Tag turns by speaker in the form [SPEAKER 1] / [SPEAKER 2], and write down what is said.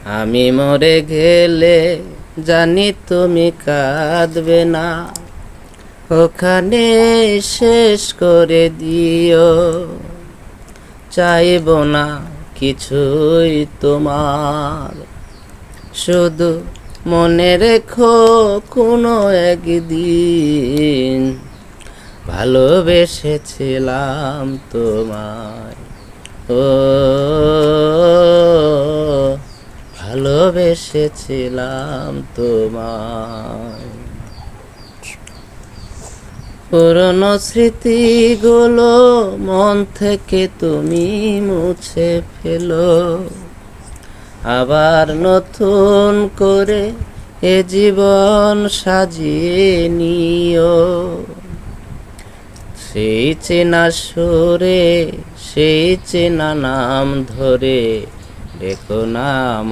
[SPEAKER 1] আমি মরে গেলে জানি তুমি কাঁদবে না, ওখানে শেষ করে দিও। চাইব না কিছুই তোমার, শুধু মনে রেখো কোনো একদিন ভালোবেসেছিলাম তোমায়। ও ভালোবেসেছিলাম তোমায়। পুরনো স্মৃতিগুলো মন থেকে তুমি মুছে ফেলো, আবার নতুন করে এ জীবন সাজিয়ে নিও। সেই চেনা সুরে, সেই চেনা নাম ধরে ডেকো না